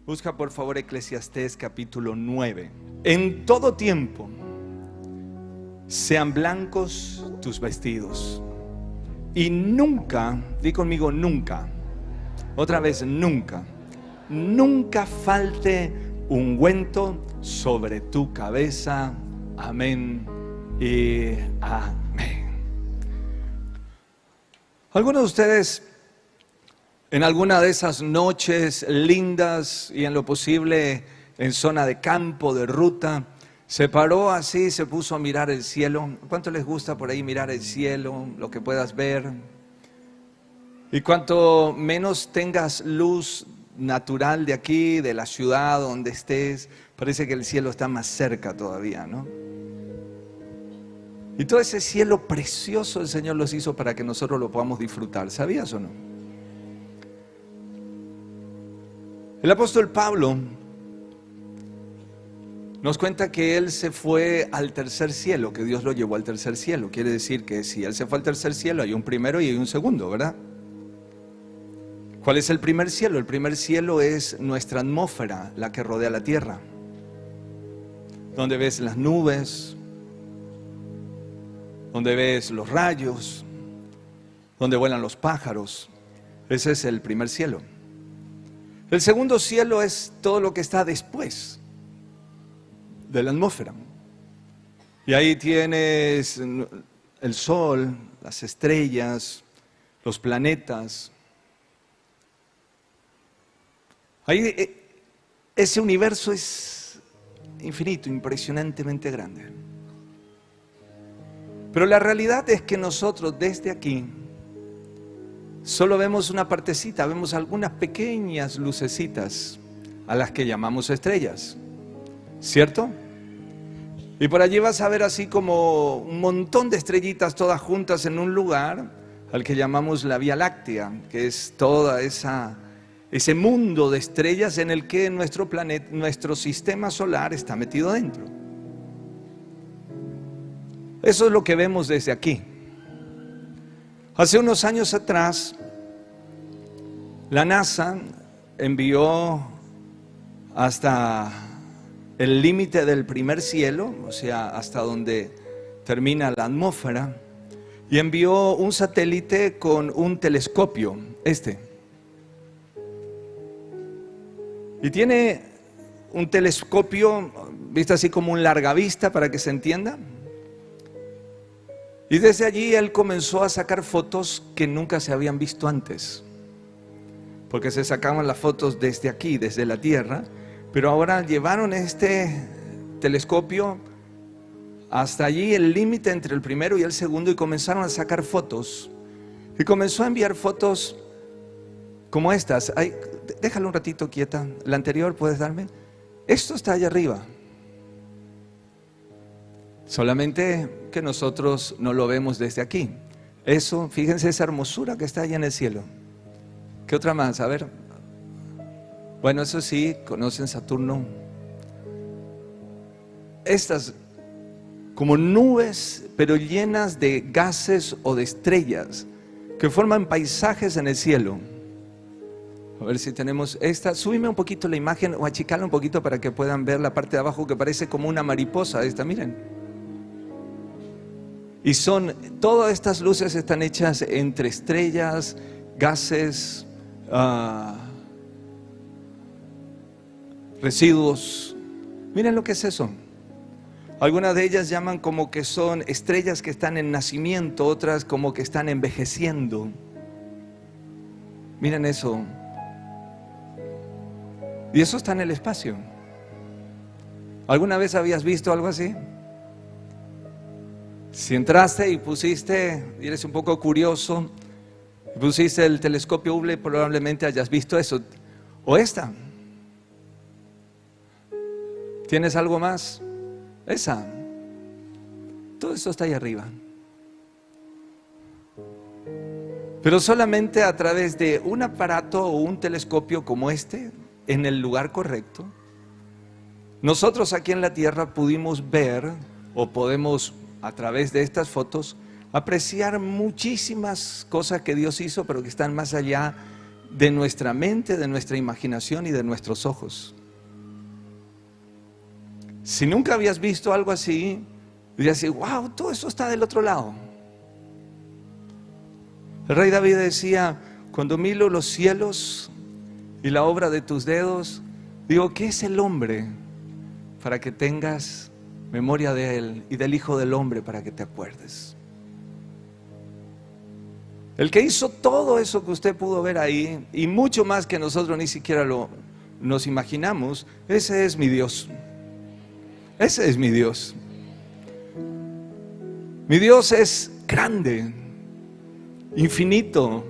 Busca por favor Eclesiastés capítulo 9. En todo tiempo sean blancos tus vestidos y nunca, di conmigo nunca, otra vez nunca, nunca falte ungüento sobre tu cabeza. Amén y amén. Algunos de ustedes en alguna de esas noches lindas y en lo posible en zona de campo, de ruta, se paró así, se puso a mirar el cielo. ¿Cuánto les gusta por ahí mirar el cielo, lo que puedas ver? Y cuanto menos tengas luz natural de aquí, de la ciudad donde estés, parece que el cielo está más cerca todavía, ¿no? Y todo ese cielo precioso el Señor los hizo para que nosotros lo podamos disfrutar. ¿Sabías o no? El apóstol Pablo nos cuenta que él se fue al tercer cielo, que Dios lo llevó al tercer cielo. Quiere decir que si él se fue al tercer cielo, hay un primero y hay un segundo, ¿verdad? ¿Cuál es el primer cielo? El primer cielo es nuestra atmósfera, la que rodea la tierra, donde ves las nubes, donde ves los rayos, donde vuelan los pájaros. Ese es el primer cielo. El segundo cielo es todo lo que está después de la atmósfera. Y ahí tienes el sol, las estrellas, los planetas. Ahí ese universo es infinito, impresionantemente grande. Pero la realidad es que nosotros desde aquí solo vemos una partecita, vemos algunas pequeñas lucecitas a las que llamamos estrellas, ¿cierto? Y por allí vas a ver así como un montón de estrellitas todas juntas en un lugar al que llamamos la Vía Láctea, que es toda ese mundo de estrellas en el que nuestro planeta, nuestro sistema solar está metido dentro. Eso es lo que vemos desde aquí. Hace unos años atrás, la NASA envió hasta el límite del primer cielo, o sea, hasta donde termina la atmósfera, y envió un satélite con un telescopio, y tiene un telescopio, visto así como un largavista para que se entienda. Y desde allí él comenzó a sacar fotos que nunca se habían visto antes, porque se sacaban las fotos desde aquí, desde la Tierra, pero ahora llevaron este telescopio hasta allí, el límite entre el primero y el segundo, y comenzaron a sacar fotos. Y comenzó a enviar fotos como estas. Ay, déjalo un ratito quieta, la anterior puedes darme. Esto está allá arriba. Solamente que nosotros no lo vemos desde aquí. Eso, fíjense esa hermosura que está allá en el cielo. ¿Qué otra más? A ver. Bueno, eso sí, conocen Saturno. Estas como nubes, pero llenas de gases o de estrellas que forman paisajes en el cielo. A ver si tenemos esta. Súbeme un poquito la imagen o achicala un poquito para que puedan ver la parte de abajo que parece como una mariposa. Esta, miren. Y todas estas luces están hechas entre estrellas, gases, residuos. Miren lo que es eso. Algunas de ellas llaman como que son estrellas que están en nacimiento, otras como que están envejeciendo. Miren eso. Y eso está en el espacio. ¿Alguna vez habías visto algo así? Si entraste y pusiste, y eres un poco curioso, pusiste el telescopio Hubble, probablemente hayas visto eso. O esta. ¿Tienes algo más? Esa. Todo eso está ahí arriba. Pero solamente a través de un aparato o un telescopio como este, en el lugar correcto, nosotros aquí en la Tierra pudimos ver, o podemos a través de estas fotos apreciar muchísimas cosas que Dios hizo, pero que están más allá de nuestra mente, de nuestra imaginación y de nuestros ojos. Si nunca habías visto algo así, dirías así, wow, todo eso está del otro lado. El rey David decía, cuando miro los cielos y la obra de tus dedos, digo, ¿qué es el hombre para que tengas memoria de él, y del Hijo del Hombre para que te acuerdes? El que hizo todo eso que usted pudo ver ahí, y mucho más que nosotros ni siquiera nos imaginamos, ese es mi Dios. Ese es mi Dios. Mi Dios es grande, infinito,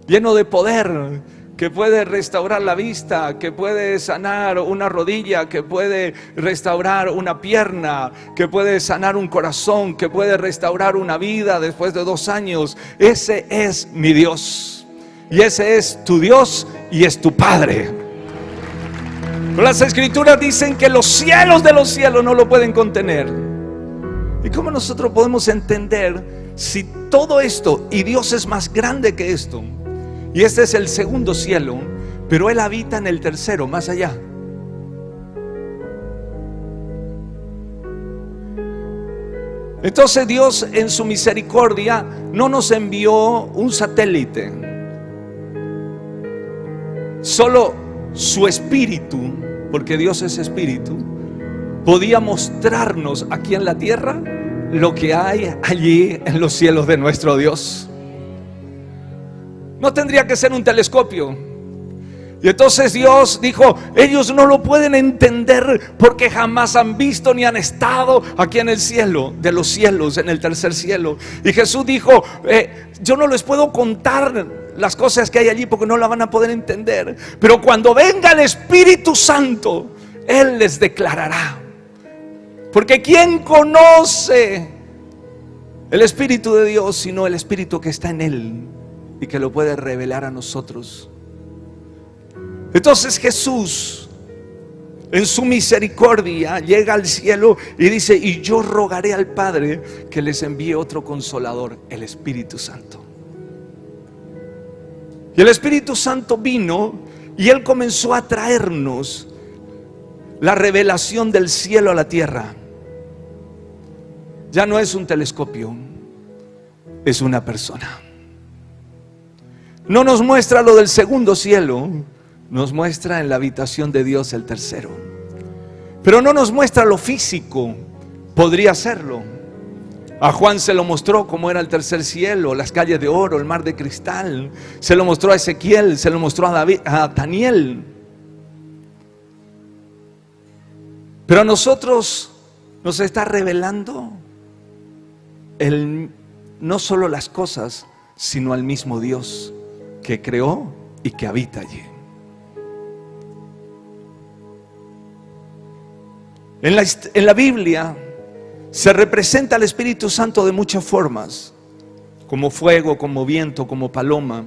lleno de poder, que puede restaurar la vista, que puede sanar una rodilla, que puede restaurar una pierna, que puede sanar un corazón, que puede restaurar una vida después de 2 años. Ese es mi Dios, y ese es tu Dios y es tu Padre. Las Escrituras dicen que los cielos de los cielos no lo pueden contener. ¿Y cómo nosotros podemos entender si todo esto, y Dios es más grande que esto, y este es el segundo cielo, pero Él habita en el tercero, más allá? Entonces Dios en su misericordia no nos envió un satélite, solo su espíritu, porque Dios es espíritu, podía mostrarnos aquí en la tierra lo que hay allí en los cielos de nuestro Dios. No tendría que ser un telescopio. Y entonces Dios dijo, ellos no lo pueden entender porque jamás han visto ni han estado aquí en el cielo de los cielos, en el tercer cielo. Y Jesús dijo, yo no les puedo contar las cosas que hay allí porque no la van a poder entender, pero cuando venga el Espíritu Santo, Él les declarará. Porque ¿quién conoce el Espíritu de Dios sino el Espíritu que está en Él y que lo puede revelar a nosotros? Entonces Jesús, en su misericordia, llega al cielo y dice, y yo rogaré al Padre que les envíe otro consolador, el Espíritu Santo. Y el Espíritu Santo vino y Él comenzó a traernos la revelación del cielo a la tierra. Ya no es un telescopio, es una persona. No nos muestra lo del segundo cielo, nos muestra en la habitación de Dios el tercero. Pero no nos muestra lo físico, podría serlo. A Juan se lo mostró cómo era el tercer cielo, las calles de oro, el mar de cristal. Se lo mostró a Ezequiel, se lo mostró a Daniel. Pero a nosotros nos está revelando no solo las cosas, sino al mismo Dios que creó y que habita allí. En la Biblia se representa al Espíritu Santo de muchas formas, como fuego, como viento, como paloma.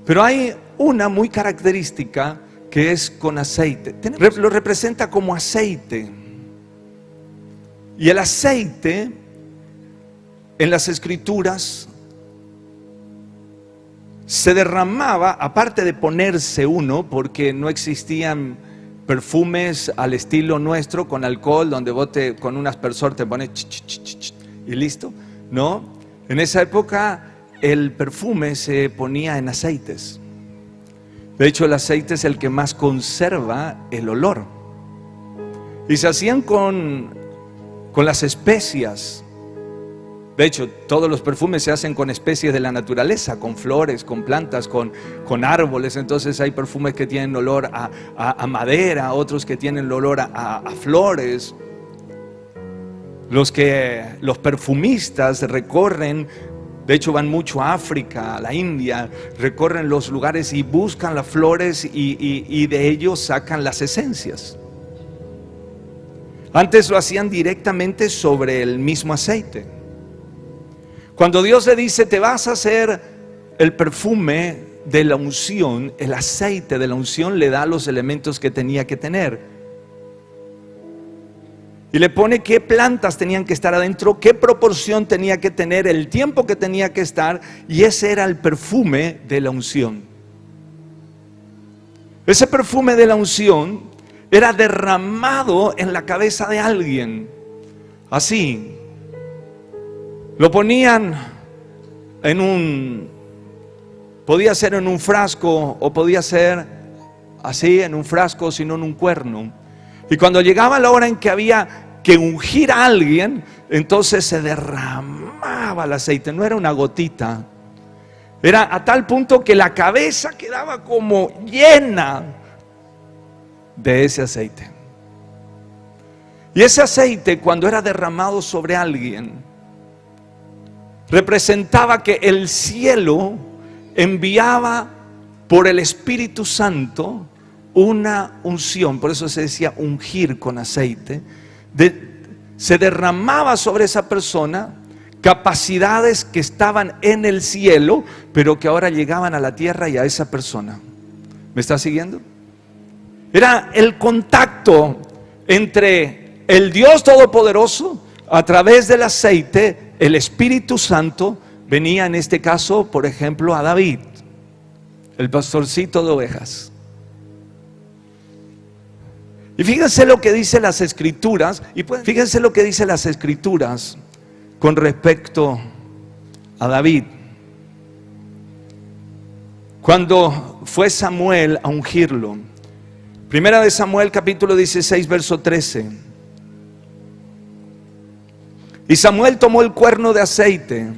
Pero hay una muy característica que es con aceite. Lo representa como aceite. Y el aceite en las Escrituras se derramaba, aparte de ponerse uno, porque no existían perfumes al estilo nuestro con alcohol, donde vos con un aspersor te pones y listo. No, en esa época el perfume se ponía en aceites. De hecho, el aceite es el que más conserva el olor. Y se hacían con las especias. De hecho, todos los perfumes se hacen con especies de la naturaleza, con flores, con plantas, con árboles. Entonces hay perfumes que tienen olor a madera, otros que tienen olor a flores. Los perfumistas recorren, de hecho van mucho a África, a la India, recorren los lugares y buscan las flores y de ellos sacan las esencias. Antes lo hacían directamente sobre el mismo aceite. Cuando Dios le dice, te vas a hacer el perfume de la unción, el aceite de la unción le da los elementos que tenía que tener. Y le pone qué plantas tenían que estar adentro, qué proporción tenía que tener, el tiempo que tenía que estar, y ese era el perfume de la unción. Ese perfume de la unción era derramado en la cabeza de alguien. Así. Lo ponían podía ser en un frasco, o podía ser así, en un frasco, sino en un cuerno. Y cuando llegaba la hora en que había que ungir a alguien, entonces se derramaba el aceite. No era una gotita. Era a tal punto que la cabeza quedaba como llena de ese aceite. Y ese aceite, cuando era derramado sobre alguien, representaba que el cielo enviaba por el Espíritu Santo una unción. Por eso se decía ungir con aceite. Se derramaba sobre esa persona capacidades que estaban en el cielo, pero que ahora llegaban a la tierra y a esa persona. ¿Me está siguiendo? Era el contacto entre el Dios Todopoderoso, a través del aceite. El Espíritu Santo venía, en este caso, por ejemplo, a David, el pastorcito de ovejas. Y fíjense lo que dice las Escrituras, fíjense lo que dice las Escrituras con respecto a David. Cuando fue Samuel a ungirlo, Primera de Samuel capítulo 16, verso 13. Y Samuel tomó el cuerno de aceite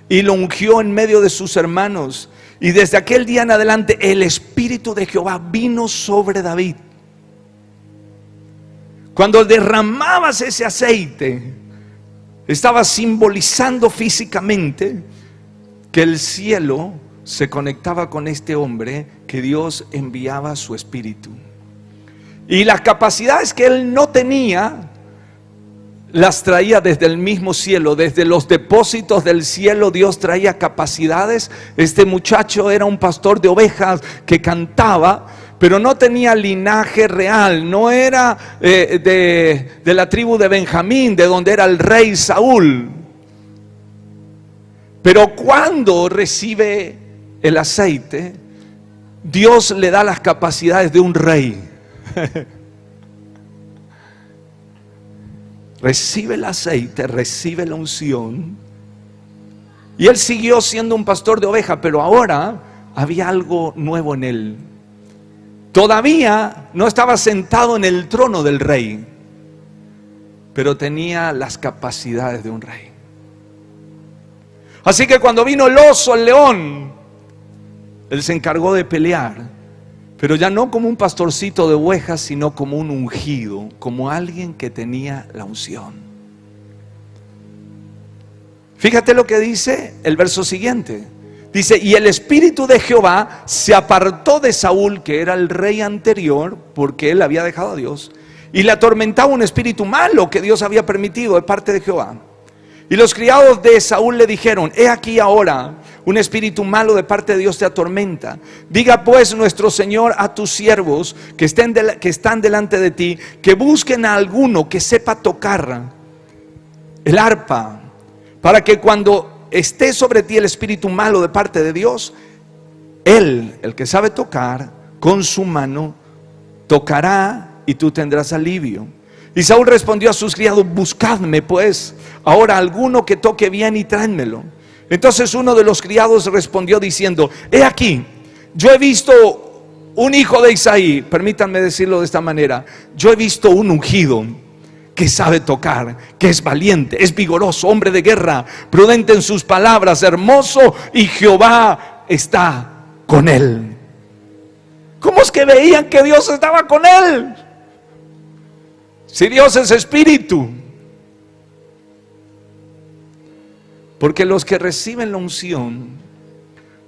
y lo ungió en medio de sus hermanos. Y desde aquel día en adelante el Espíritu de Jehová vino sobre David. Cuando derramabas ese aceite, estaba simbolizando físicamente que el cielo se conectaba con este hombre, que Dios enviaba su Espíritu. Y las capacidades que él no tenía, las traía desde el mismo cielo, desde los depósitos del cielo. Dios traía capacidades. Este muchacho era un pastor de ovejas que cantaba, pero no tenía linaje real, no era de la tribu de Benjamín, de donde era el rey Saúl. Pero cuando recibe el aceite, Dios le da las capacidades de un rey. Recibe el aceite, recibe la unción, y él siguió siendo un pastor de ovejas, pero ahora había algo nuevo en él. Todavía no estaba sentado en el trono del rey, pero tenía las capacidades de un rey. Así que cuando vino el oso, el león, él se encargó de pelear, pero ya no como un pastorcito de ovejas, sino como un ungido, como alguien que tenía la unción. Fíjate lo que dice el verso siguiente. Dice: y el Espíritu de Jehová se apartó de Saúl, que era el rey anterior, porque él había dejado a Dios, y le atormentaba un espíritu malo que Dios había permitido de parte de Jehová. Y los criados de Saúl le dijeron: he aquí ahora un espíritu malo de parte de Dios te atormenta. Diga pues nuestro Señor a tus siervos que están delante de ti, que busquen a alguno que sepa tocar el arpa, para que cuando esté sobre ti el espíritu malo de parte de Dios, él, el que sabe tocar, con su mano tocará y tú tendrás alivio. Y Saúl respondió a sus criados: buscadme pues ahora alguno que toque bien y tráenmelo. Entonces uno de los criados respondió diciendo: he aquí, yo he visto un hijo de Isaí. Permítanme decirlo de esta manera: yo he visto un ungido que sabe tocar, que es valiente, es vigoroso, hombre de guerra, prudente en sus palabras, hermoso, y Jehová está con él. ¿Cómo es que veían que Dios estaba con él? Si Dios es espíritu. Porque los que reciben la unción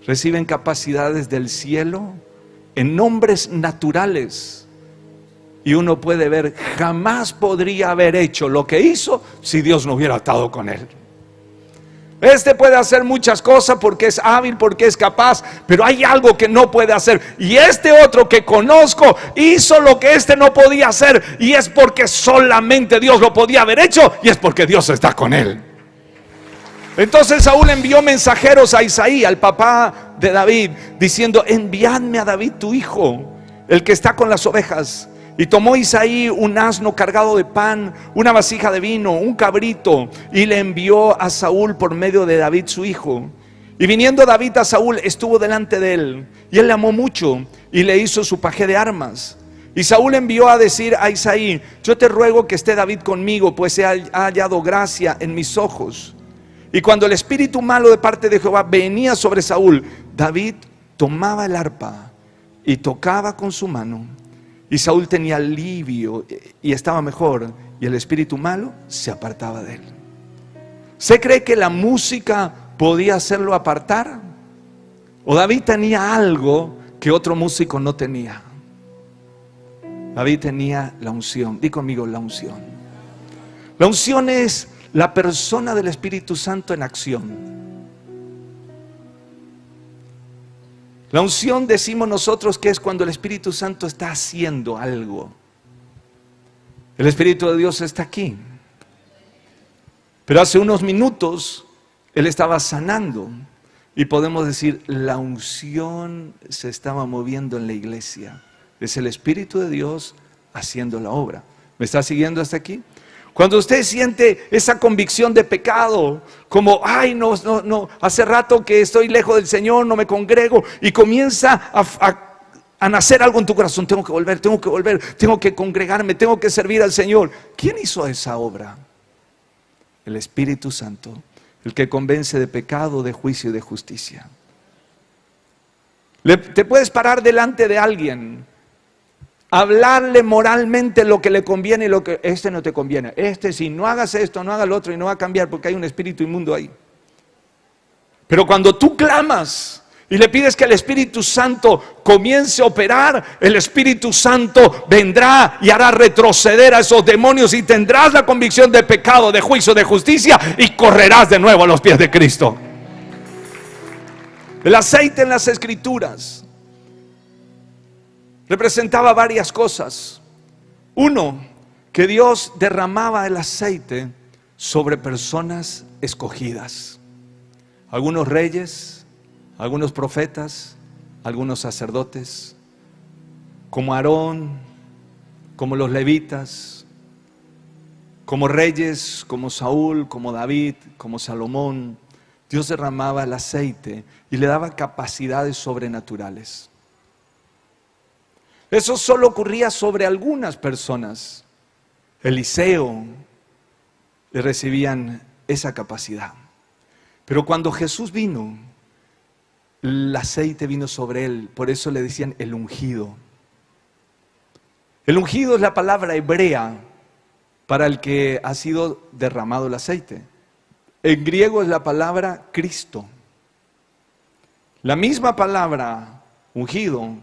reciben capacidades del cielo en nombres naturales. Y uno puede ver, jamás podría haber hecho lo que hizo si Dios no hubiera estado con él. Este puede hacer muchas cosas porque es hábil, porque es capaz, pero hay algo que no puede hacer. Y este otro que conozco hizo lo que este no podía hacer, y es porque solamente Dios lo podía haber hecho, y es porque Dios está con él. Entonces Saúl envió mensajeros a Isaí, al papá de David, diciendo: enviadme a David tu hijo. el que está con las ovejas. Y tomó Isaí un asno cargado de pan, una vasija de vino, un cabrito, y le envió a Saúl por medio de David su hijo. Y viniendo David a Saúl, estuvo delante de él, y él le amó mucho, y le hizo su paje de armas. Y Saúl envió a decir a Isaí: yo te ruego que esté David conmigo, pues he hallado gracia en mis ojos. Y cuando el espíritu malo de parte de Jehová venía sobre Saúl, David tomaba el arpa y tocaba con su mano. Y Saúl tenía alivio y estaba mejor, y el espíritu malo se apartaba de él. ¿Se cree que la música podía hacerlo apartar? ¿O David tenía algo que otro músico no tenía? David tenía la unción. Di conmigo, la unción. La unción es la persona del Espíritu Santo en acción. La unción, decimos nosotros, que es cuando el Espíritu Santo está haciendo algo. El Espíritu de Dios está aquí. Pero hace unos minutos Él estaba sanando. Y podemos decir, la unción se estaba moviendo en la iglesia. Es el Espíritu de Dios haciendo la obra. ¿Me está siguiendo hasta aquí? Cuando usted siente esa convicción de pecado, como, ay, no, hace rato que estoy lejos del Señor, no me congrego, y comienza a nacer algo en tu corazón: tengo que volver, tengo que congregarme, tengo que servir al Señor. ¿Quién hizo esa obra? El Espíritu Santo, el que convence de pecado, de juicio y de justicia. Te puedes parar delante de alguien, hablarle moralmente lo que le conviene y lo que no te conviene. Si no hagas esto, no hagas lo otro, y no va a cambiar porque hay un espíritu inmundo ahí. Pero cuando tú clamas y le pides que el Espíritu Santo comience a operar, el Espíritu Santo vendrá y hará retroceder a esos demonios, y tendrás la convicción de pecado, de juicio, de justicia, y correrás de nuevo a los pies de Cristo. El aceite en las Escrituras representaba varias cosas. Uno, que Dios derramaba el aceite sobre personas escogidas. Algunos reyes, algunos profetas, algunos sacerdotes, como Aarón, como los levitas, como reyes, como Saúl, como David, como Salomón. Dios derramaba el aceite y le daba capacidades sobrenaturales. Eso solo ocurría sobre algunas personas. Eliseo le recibían esa capacidad. Pero cuando Jesús vino, el aceite vino sobre él. Por eso le decían el ungido. El ungido es la palabra hebrea para el que ha sido derramado el aceite. En griego es la palabra Cristo. La misma palabra ungido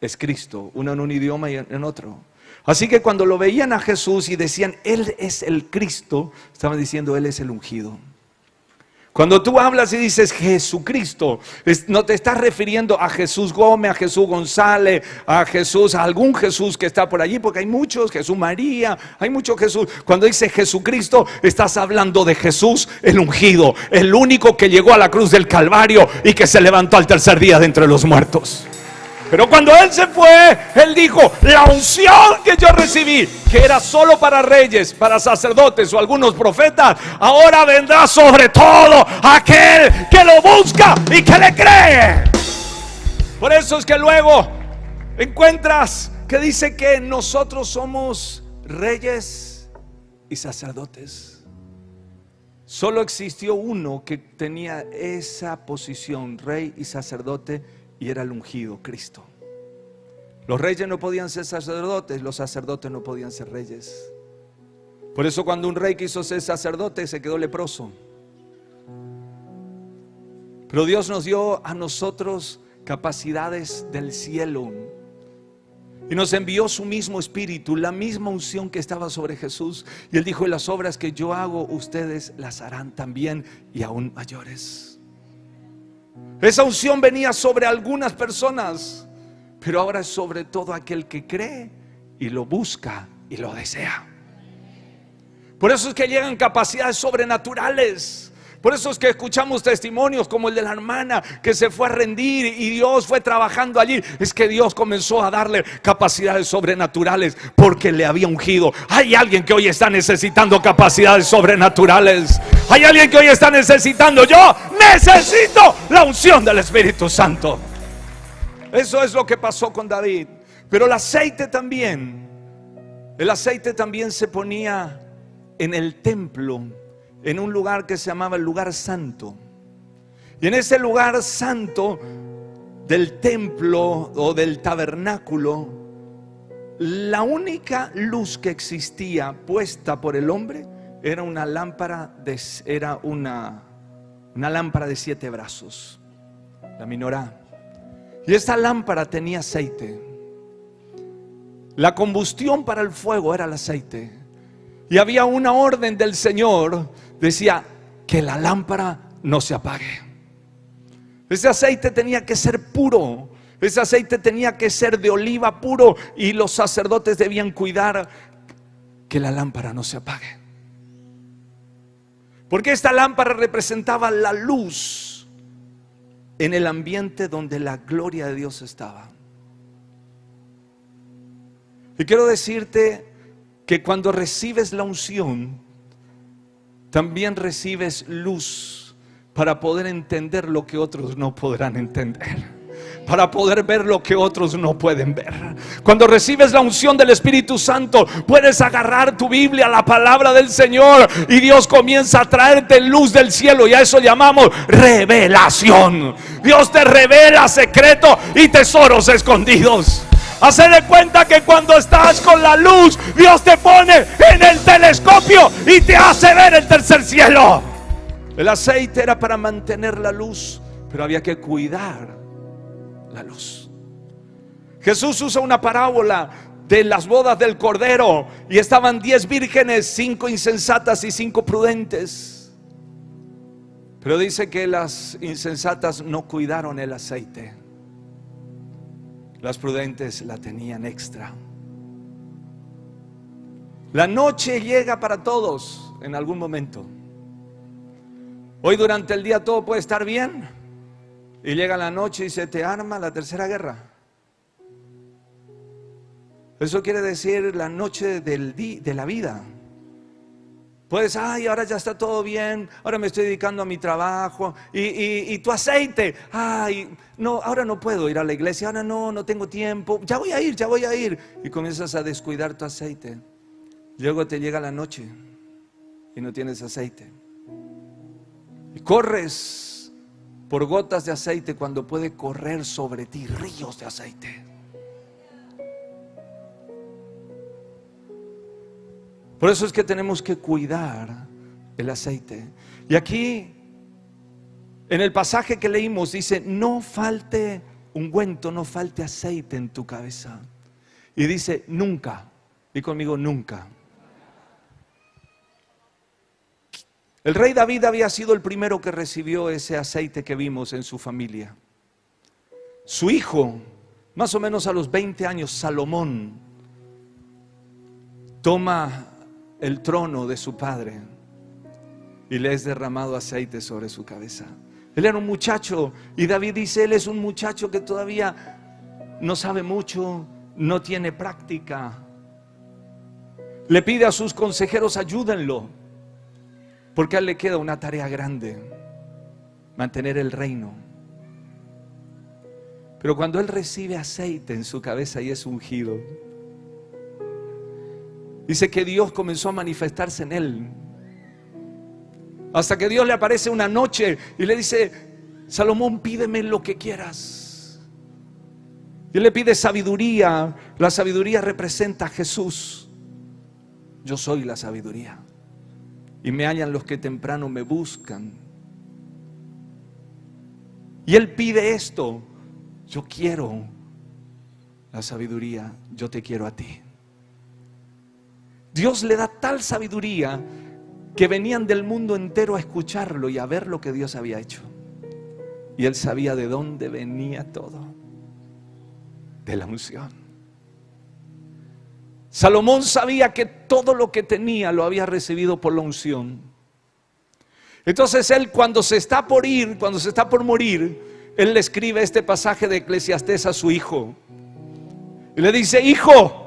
es Cristo, uno en un idioma y en otro. Así que cuando lo veían a Jesús y decían, Él es el Cristo, estaban diciendo, Él es el ungido. Cuando tú hablas y dices Jesucristo, no te estás refiriendo a Jesús Gómez, a Jesús González, a algún Jesús que está por allí, porque hay muchos, Jesús María, hay muchos Jesús. Cuando dices Jesucristo, estás hablando de Jesús el ungido, el único que llegó a la cruz del Calvario y que se levantó al tercer día de entre los muertos. Pero cuando Él se fue, Él dijo, la unción que yo recibí, que era solo para reyes, para sacerdotes o algunos profetas, ahora vendrá sobre todo aquel que lo busca y que le cree. Por eso es que luego encuentras que dice que nosotros somos reyes y sacerdotes. Solo existió uno que tenía esa posición, rey y sacerdote, y era el ungido, Cristo. Los reyes no podían ser sacerdotes, los sacerdotes no podían ser reyes. Por eso cuando un rey quiso ser sacerdote, se quedó leproso. Pero Dios nos dio a nosotros capacidades del cielo y nos envió su mismo espíritu, la misma unción que estaba sobre Jesús. Y Él dijo, las obras que yo hago, ustedes las harán también, y aún mayores. Esa unción venía sobre algunas personas, pero ahora es sobre todo aquel que cree y lo busca y lo desea. Por eso es que llegan capacidades sobrenaturales, Por eso es que escuchamos testimonios como el de la hermana que se fue a rendir y Dios fue trabajando allí. Es que Dios comenzó a darle capacidades sobrenaturales porque le había ungido. Hay alguien que hoy está necesitando capacidades sobrenaturales. Hay alguien que hoy está necesitando. Yo necesito la unción del Espíritu Santo. Eso es lo que pasó con David. Pero el aceite también se ponía en el templo, en un lugar que se llamaba el lugar santo. Y en ese lugar santo del templo o del tabernáculo, la única luz que existía puesta por el hombre era una lámpara de 7 brazos, la menorá. Y esta lámpara tenía aceite. La combustión para el fuego era el aceite. Y había una orden del Señor, decía que la lámpara no se apague. Ese aceite tenía que ser puro, ese aceite tenía que ser de oliva puro, y los sacerdotes debían cuidar que la lámpara no se apague. Porque esta lámpara representaba la luz en el ambiente donde la gloria de Dios estaba. Y quiero decirte que cuando recibes la unción, también recibes luz para poder entender lo que otros no podrán entender, para poder ver lo que otros no pueden ver. Cuando recibes la unción del Espíritu Santo, puedes agarrar tu Biblia, la palabra del Señor, y Dios comienza a traerte luz del cielo, y a eso llamamos revelación. Dios te revela secretos y tesoros escondidos. Hace de cuenta que cuando estás con la luz, Dios te pone en el telescopio y te hace ver el tercer cielo. El aceite era para mantener la luz, pero había que cuidar la luz. Jesús usa una parábola de las bodas del Cordero, y estaban 10 vírgenes, 5 insensatas y 5 prudentes. Pero dice que las insensatas no cuidaron el aceite. Las prudentes la tenían extra. La noche llega para todos en algún momento. Hoy durante el día todo puede estar bien, y llega la noche y se te arma la tercera guerra. Eso quiere decir la noche de la vida. Puedes, ahora ya está todo bien, ahora me estoy dedicando a mi trabajo, y tu aceite, no, ahora no puedo ir a la iglesia, ahora no tengo tiempo, ya voy a ir, y comienzas a descuidar tu aceite. Luego te llega la noche y no tienes aceite, y corres por gotas de aceite cuando puede correr sobre ti ríos de aceite. Por eso es que tenemos que cuidar el aceite. Y aquí, en el pasaje que leímos, dice: no falte ungüento, no falte aceite en tu cabeza. Y dice: nunca. Di conmigo: nunca. El rey David había sido el primero que recibió ese aceite que vimos en su familia. Su hijo, más o menos a los 20 años, Salomón, toma el trono de su padre y le es derramado aceite sobre su cabeza. Él era un muchacho, y David dice: él es un muchacho que todavía no sabe mucho, no tiene práctica. Le pide a sus consejeros: ayúdenlo, porque a él le queda una tarea grande: mantener el reino. Pero cuando él recibe aceite en su cabeza y es ungido, dice que Dios comenzó a manifestarse en él, hasta que Dios le aparece una noche y le dice: Salomón, pídeme lo que quieras. Y él le pide sabiduría. La sabiduría representa a Jesús. Yo soy la sabiduría, y me hallan los que temprano me buscan. Y él pide esto: yo quiero la sabiduría, yo te quiero a ti. Dios le da tal sabiduría que venían del mundo entero a escucharlo y a ver lo que Dios había hecho. Y él sabía de dónde venía todo: de la unción. Salomón sabía que todo lo que tenía lo había recibido por la unción. Entonces él, cuando se está por ir, cuando se está por morir, él le escribe este pasaje de Eclesiastés a su hijo y le dice: hijo,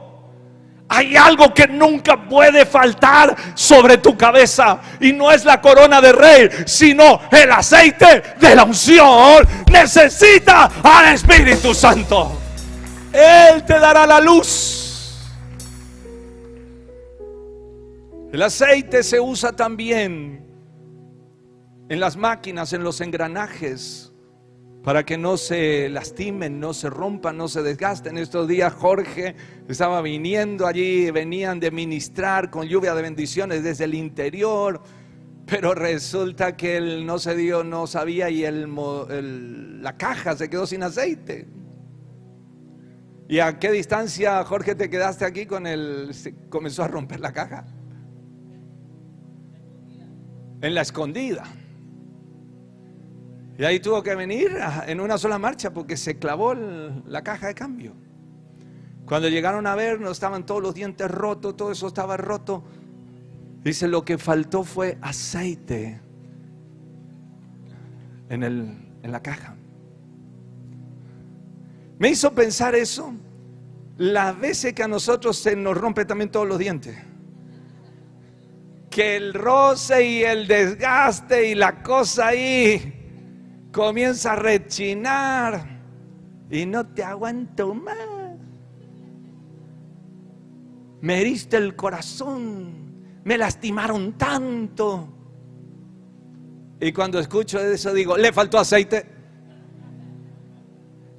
hay algo que nunca puede faltar sobre tu cabeza, y no es la corona de rey, sino el aceite de la unción. Necesita al Espíritu Santo. Él te dará la luz. El aceite se usa también en las máquinas, en los engranajes, para que no se lastimen, no se rompan, no se desgasten. Estos días Jorge estaba viniendo allí, venían de ministrar con lluvia de bendiciones desde el interior, pero resulta que él no se dio, no sabía, y la caja se quedó sin aceite. ¿Y a qué distancia, Jorge, te quedaste aquí con se comenzó a romper la caja? En la escondida. Y ahí tuvo que venir en una sola marcha porque se clavó la caja de cambio. Cuando llegaron a ver, no estaban todos los dientes rotos, todo eso estaba roto. Dice: lo que faltó fue aceite en la caja. Me hizo pensar eso, las veces que a nosotros se nos rompe también todos los dientes, que el roce y el desgaste y la cosa ahí comienza a rechinar y no te aguanto más. Me heriste el corazón, me lastimaron tanto. Y cuando escucho eso digo: le faltó aceite.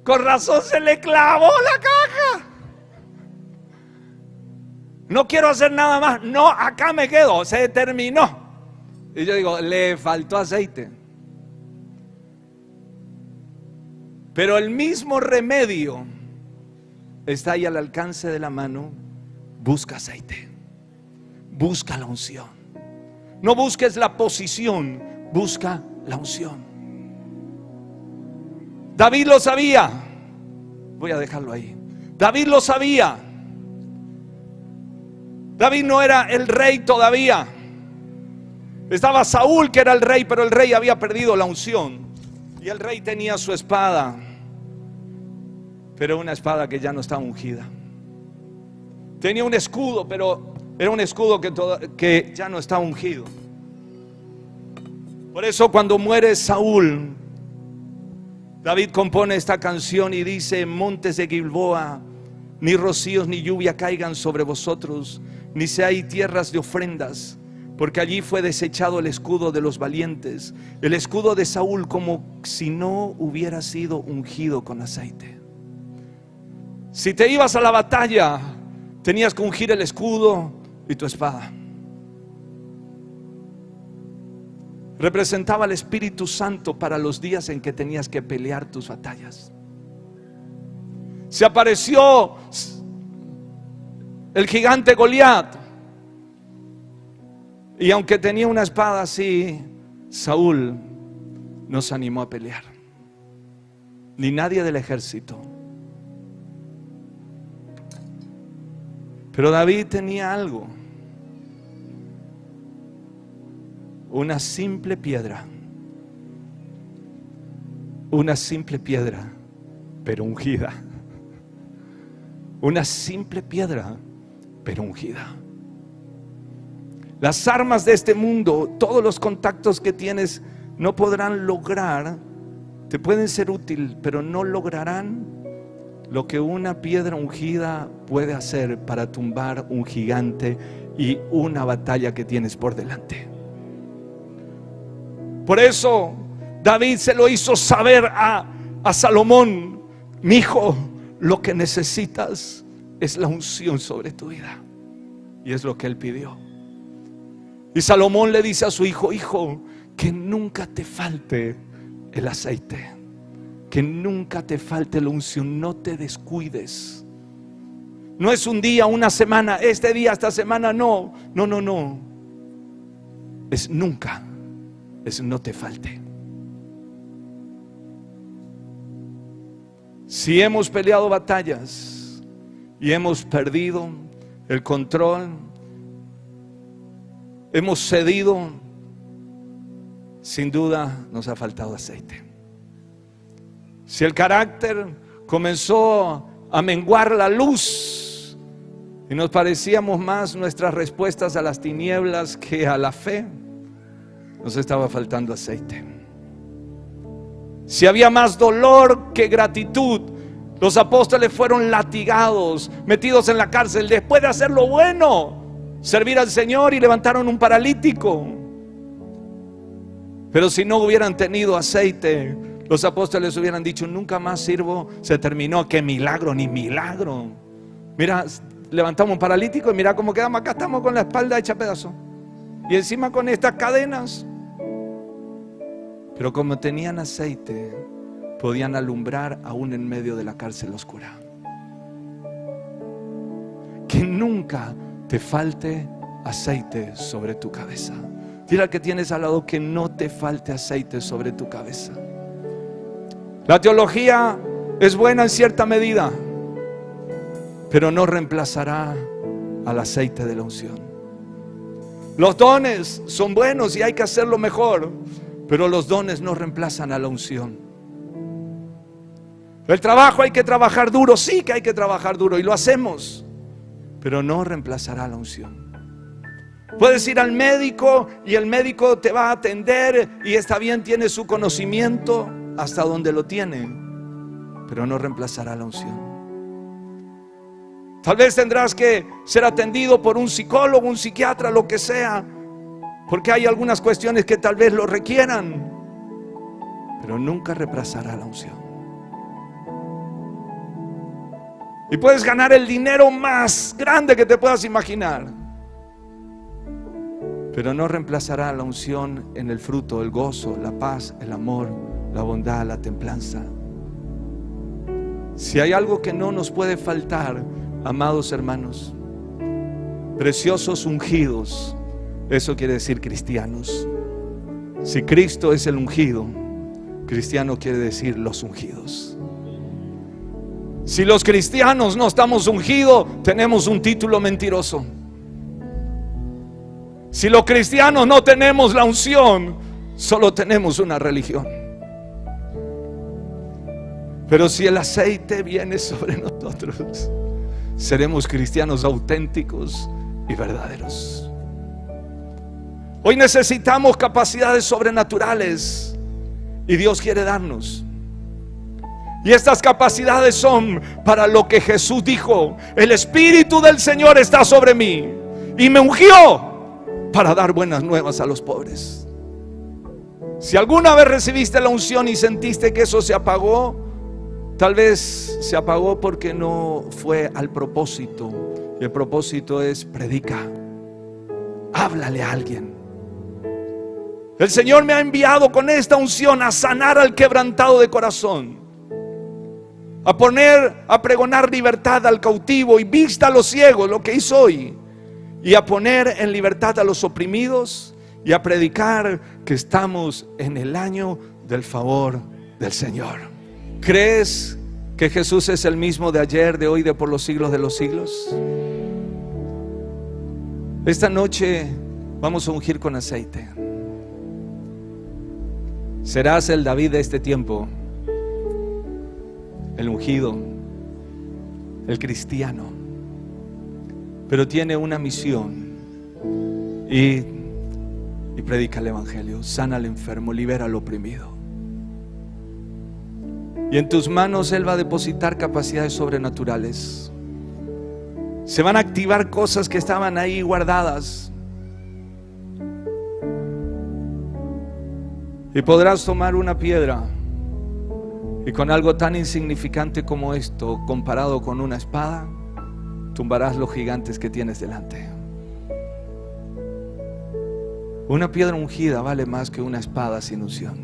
Con razón se le clavó la caja. No quiero hacer nada más. No, acá me quedo, se terminó. Y yo digo: le faltó aceite. Pero el mismo remedio está ahí al alcance de la mano. Busca aceite, busca la unción. No busques la posición, busca la unción. David lo sabía. Voy a dejarlo ahí. David lo sabía. David no era el rey todavía. Estaba Saúl, que era el rey, pero el rey había perdido la unción. Y el rey tenía su espada, pero una espada que ya no estaba ungida. Tenía un escudo, pero era un escudo que ya no estaba ungido. Por eso cuando muere Saúl, David compone esta canción y dice: montes de Gilboa, ni rocíos ni lluvia caigan sobre vosotros, ni seáis tierras de ofrendas, porque allí fue desechado el escudo de los valientes, el escudo de Saúl, como si no hubiera sido ungido con aceite. Si te ibas a la batalla, tenías que ungir el escudo y tu espada. Representaba al Espíritu Santo para los días en que tenías que pelear tus batallas. Se apareció el gigante Goliat, y aunque tenía una espada así, Saúl no se animó a pelear, ni nadie del ejército. Pero David tenía algo: una simple piedra, pero ungida. Una simple piedra, pero ungida. Las armas de este mundo, todos los contactos que tienes, no podrán lograr, te pueden ser útil, pero no lograrán lo que una piedra ungida puede hacer para tumbar un gigante y una batalla que tienes por delante. Por eso David se lo hizo saber a Salomón: mi hijo, lo que necesitas es la unción sobre tu vida. Y es lo que él pidió. Y Salomón le dice a su hijo: hijo, que nunca te falte el aceite, que nunca te falte la unción, no te descuides. No es un día, una semana, este día, esta semana, no. Es nunca, es no te falte. Si hemos peleado batallas y hemos perdido el control, hemos cedido, sin duda nos ha faltado aceite. Si el carácter comenzó a menguar la luz y nos parecíamos más nuestras respuestas a las tinieblas que a la fe, nos estaba faltando aceite. Si había más dolor que gratitud, los apóstoles fueron latigados, metidos en la cárcel después de hacer lo bueno, servir al Señor, y levantaron un paralítico. Pero si no hubieran tenido aceite, los apóstoles hubieran dicho: nunca más sirvo, se terminó. ¡Qué milagro! Ni milagro. Mira, levantamos un paralítico y mira cómo quedamos. Acá estamos con la espalda hecha pedazo y encima con estas cadenas. Pero como tenían aceite, podían alumbrar aún en medio de la cárcel oscura. Que nunca te falte aceite sobre tu cabeza. Dile al que tienes al lado que no te falte aceite sobre tu cabeza. La teología es buena en cierta medida, pero no reemplazará al aceite de la unción. Los dones son buenos y hay que hacerlo mejor, pero los dones no reemplazan a la unción. El trabajo hay que trabajar duro, sí que hay que trabajar duro y lo hacemos, pero no reemplazará la unción. Puedes ir al médico y el médico te va a atender y está bien, tiene su conocimiento hasta donde lo tiene, pero no reemplazará la unción. Tal vez tendrás que ser atendido por un psicólogo, un psiquiatra, lo que sea, porque hay algunas cuestiones que tal vez lo requieran, pero nunca reemplazará la unción. Y puedes ganar el dinero más grande que te puedas imaginar, pero no reemplazará la unción en el fruto, el gozo, la paz, el amor, la bondad, la templanza. Si hay algo que no nos puede faltar, amados hermanos, preciosos ungidos, eso quiere decir cristianos. Si Cristo es el ungido, cristiano quiere decir los ungidos. Si los cristianos no estamos ungidos, tenemos un título mentiroso. Si los cristianos no tenemos la unción, solo tenemos una religión. Pero si el aceite viene sobre nosotros, seremos cristianos auténticos y verdaderos. Hoy necesitamos capacidades sobrenaturales y Dios quiere darnos. Y estas capacidades son para lo que Jesús dijo: el Espíritu del Señor está sobre mí y me ungió para dar buenas nuevas a los pobres. Si alguna vez recibiste la unción y sentiste que eso se apagó, tal vez se apagó porque no fue al propósito. Y el propósito es: predica, háblale a alguien. El Señor me ha enviado con esta unción a sanar al quebrantado de corazón, a pregonar libertad al cautivo y vista a los ciegos, lo que hizo hoy, y a poner en libertad a los oprimidos, y a predicar que estamos en el año del favor del Señor. ¿Crees que Jesús es el mismo de ayer, de hoy, de por los siglos de los siglos? Esta noche vamos a ungir con aceite. Serás el David de este tiempo, el ungido, el cristiano, pero tiene una misión y predica el evangelio, sana al enfermo, libera al oprimido. Y en tus manos Él va a depositar capacidades sobrenaturales. Se van a activar cosas que estaban ahí guardadas. Y podrás tomar una piedra y con algo tan insignificante como esto, comparado con una espada, tumbarás los gigantes que tienes delante. Una piedra ungida vale más que una espada sin unción.